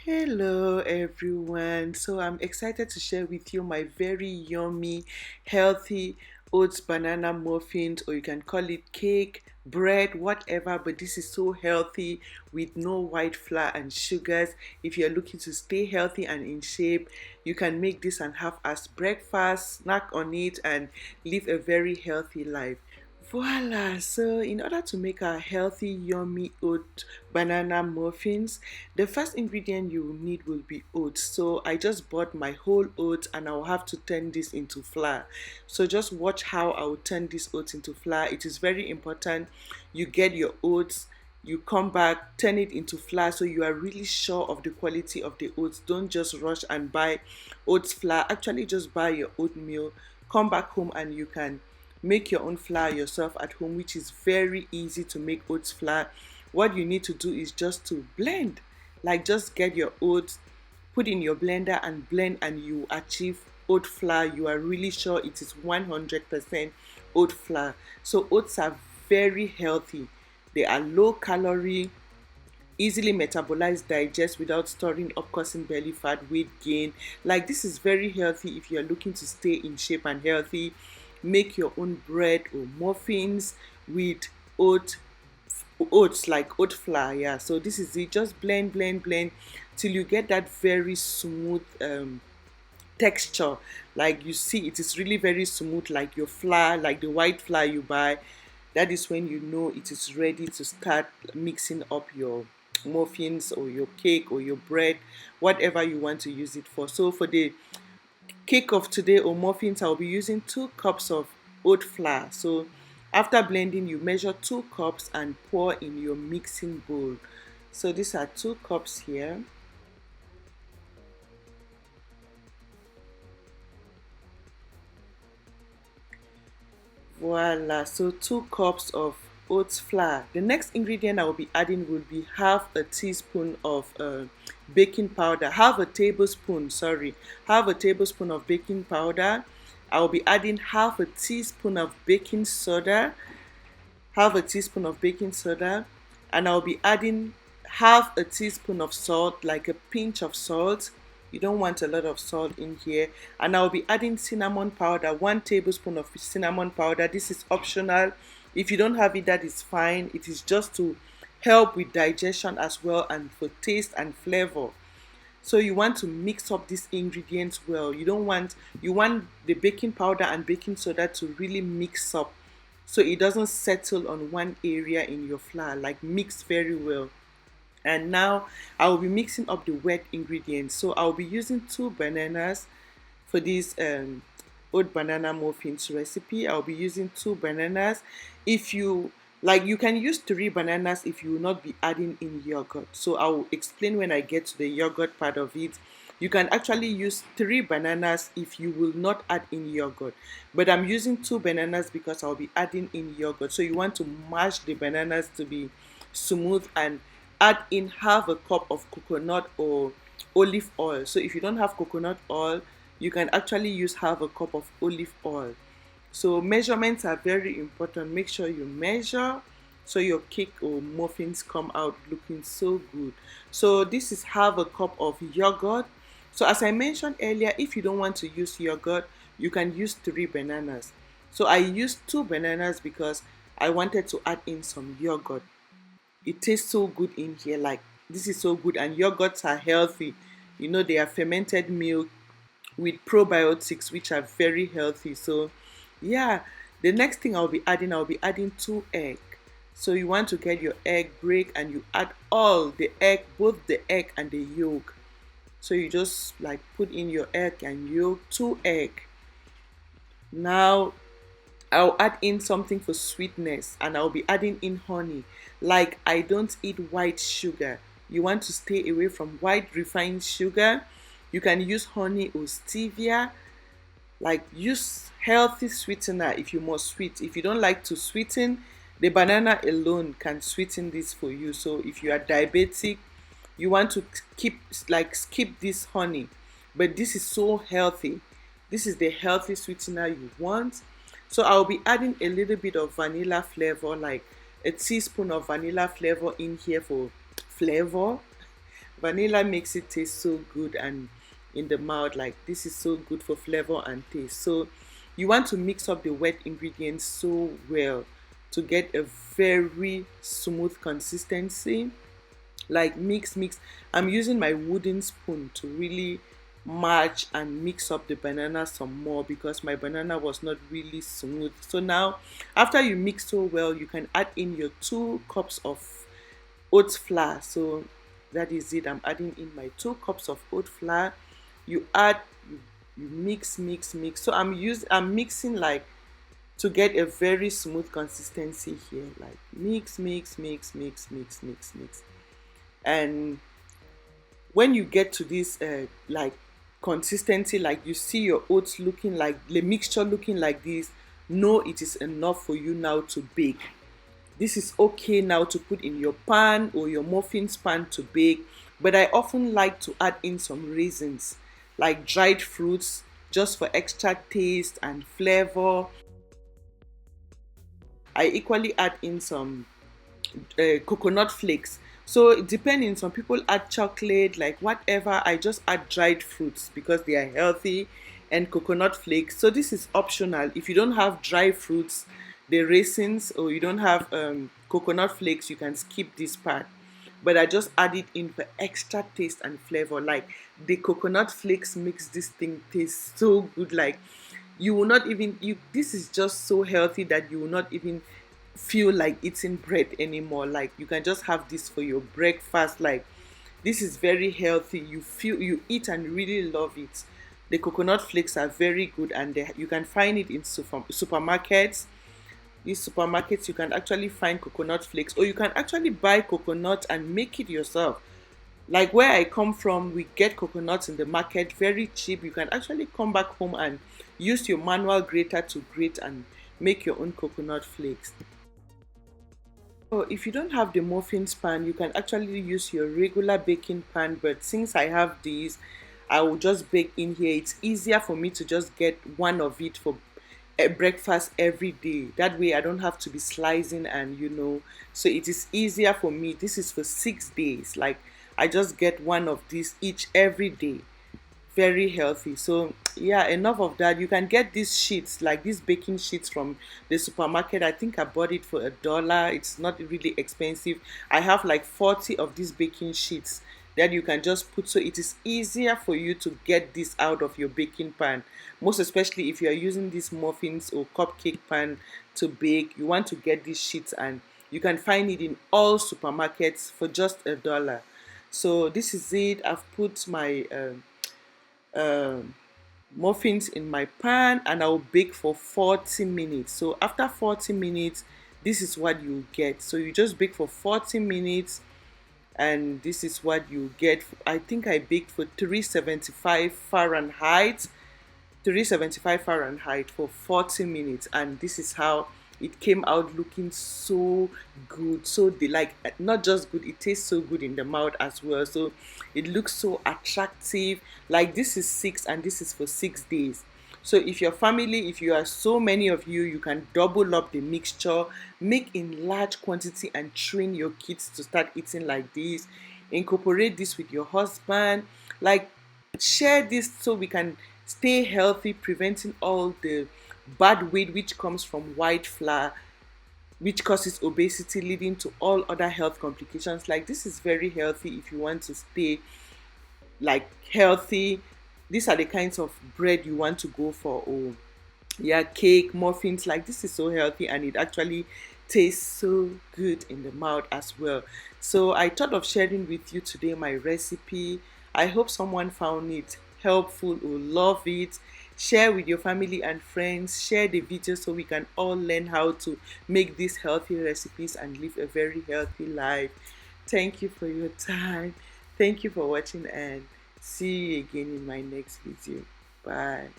Hello everyone. So I'm excited to share with you my very yummy, healthy oats banana muffins, or you can call it cake, bread, whatever. But this is so healthy with no white flour and sugars. If you're looking to stay healthy and in shape, you can make this and have as breakfast, snack on it, and live a very healthy life. Voila! So, in order to make our healthy, yummy oat banana muffins, the first ingredient you will need will be oats. So, I just bought my whole oats and I'll have to turn this into flour. So, just watch how I will turn this oats into flour. It is very important you get your oats, you come back, turn it into flour so you are really sure of the quality of the oats. Don't just rush and buy oats flour. Actually, just buy your oatmeal, come back home, and you can make your own flour yourself at home, which is very easy to make oats flour. What you need to do is just to blend, like just get your oats, put in your blender and blend, and you achieve oat flour. You are really sure it is 100% oat flour. So oats are very healthy. They are low calorie, easily metabolized, digest without storing up, causing belly fat, weight gain. Like, this is very healthy if you're looking to stay in shape and healthy. Make your own bread or muffins with oat oats, like oat flour. Yeah, so this is it. Just blend till you get that very smooth texture. Like, you see it is really very smooth, like your flour, like the white flour you buy. That is when you know it is ready to start mixing up your muffins or your cake or your bread, whatever you want to use it for. So for the cake of today or muffins, I'll be using 2 cups of oat flour. So after blending, you measure 2 cups and pour in your mixing bowl. So these are 2 cups here. Voila, so 2 cups of oats flour. The next ingredient I will be adding will be half a teaspoon of baking powder, half a tablespoon of baking powder. I will be adding half a teaspoon of baking soda, and I'll be adding half a teaspoon of salt, like a pinch of salt. You don't want a lot of salt in here. And I'll be adding cinnamon powder, 1 tablespoon of cinnamon powder. This is optional. If you don't have it, that is fine. It is just to help with digestion as well, and for taste and flavor. So you want to mix up these ingredients well. You want the baking powder and baking soda to really mix up so it doesn't settle on one area in your flour, like mix very well. And now I will be mixing up the wet ingredients. So I'll be using 2 bananas for this oat banana muffins recipe. I'll be using 2 bananas. If you like, you can use 3 bananas if you will not be adding in yogurt. So I will explain when I get to the yogurt part of it. You can actually use 3 bananas if you will not add in yogurt. But I'm using 2 bananas because I'll be adding in yogurt. So you want to mash the bananas to be smooth, and add in half a cup of coconut or olive oil. So if you don't have coconut oil, you can actually use half a cup of olive oil. So measurements are very important. Make sure you measure so your cake or muffins come out looking so good. So this is half a cup of yogurt. So as I mentioned earlier, if you don't want to use yogurt, you can use 3 bananas. So I used 2 bananas because I wanted to add in some yogurt. It tastes so good in here. Like, this is so good, and yogurts are healthy. They are fermented milk with probiotics, which are very healthy. So yeah, the next thing I'll be adding 2 egg. So you want to get your egg break, and you add all the egg, both the egg and the yolk. So you just like put in your egg and yolk, 2 egg. Now I'll add in something for sweetness, and I'll be adding in honey. Like, I don't eat white sugar. You want to stay away from white refined sugar. You can use honey or stevia. Like, use healthy sweetener if you must sweet. If you don't like to sweeten, the banana alone can sweeten this for you. So if you are diabetic, you want to skip this honey. But this is so healthy. This is the healthy sweetener you want. So I'll be adding a little bit of vanilla flavor, like a teaspoon of vanilla flavor in here for flavor. Vanilla makes it taste so good and in the mouth, like this is so good for flavor and taste. So you want to mix up the wet ingredients so well to get a very smooth consistency. Like mix. I'm using my wooden spoon to really match and mix up the banana some more because my banana was not really smooth. So now after you mix so well, you can add in your 2 cups of oat flour. So that is it. I'm adding in my 2 cups of oat flour. You add, you mix. So I'm mixing like to get a very smooth consistency here. Like mix. And when you get to this like consistency, like you see your oats looking like the mixture looking like this, know it is enough for you now to bake. This is okay now to put in your pan or your muffins pan to bake, but I often like to add in some raisins, like dried fruits, just for extra taste and flavor. I equally add in some coconut flakes. So depending, some people add chocolate, like whatever. I just add dried fruits because they are healthy, and coconut flakes. So this is optional. If you don't have dry fruits, the raisins, or you don't have coconut flakes, you can skip this part. But I just add it in for extra taste and flavor. Like the coconut flakes makes this thing taste so good. Like you will not even you. This is just so healthy that you will not even feel like eating bread anymore. Like you can just have this for your breakfast. Like this is very healthy. You eat and really love it. The coconut flakes are very good, and you can find it in supermarkets. These supermarkets, you can actually find coconut flakes, or you can actually buy coconut and make it yourself. Like where I come from, we get coconuts in the market very cheap. You can actually come back home and use your manual grater to grate and make your own coconut flakes. So if you don't have the muffins pan, you can actually use your regular baking pan. But since I have these, I will just bake in here. It's easier for me to just get one of it for a breakfast every day. That way I don't have to be slicing, and so it is easier for me. This is for 6 days. Like I just get one of these each every day. Very healthy. So yeah, enough of that. You can get these sheets, like these baking sheets, from the supermarket. I think I bought it for $1. It's not really expensive. I have like 40 of these baking sheets that you can just put, so it is easier for you to get this out of your baking pan. Most especially if you are using these muffins or cupcake pan to bake, you want to get these sheets, and you can find it in all supermarkets for just $1. So this is it. I've put my um muffins in my pan, and I'll bake for 40 minutes. So after 40 minutes, this is what you get. So you just bake for 40 minutes, and this is what you get. I think I baked for 375 Fahrenheit for 40 minutes, and this is how it came out, looking so good. So they like, not just good, it tastes so good in the mouth as well. So it looks so attractive. Like this is 6, and this is for 6 days. So if your family, if you are so many of you, you can double up the mixture, make in large quantity, and train your kids to start eating like this. Incorporate this with your husband. Like share this so we can stay healthy, preventing all the bad weight which comes from white flour, which causes obesity, leading to all other health complications. Like this is very healthy if you want to stay like healthy. These are the kinds of bread you want to go for. Or yeah, cake, muffins. Like this is so healthy, and it actually tastes so good in the mouth as well. So I thought of sharing with you today my recipe. I hope someone found it helpful or love it. Share with your family and friends. Share the video so we can all learn how to make these healthy recipes and live a very healthy life. Thank you for your time. Thank you for watching, and see you again in my next video. Bye.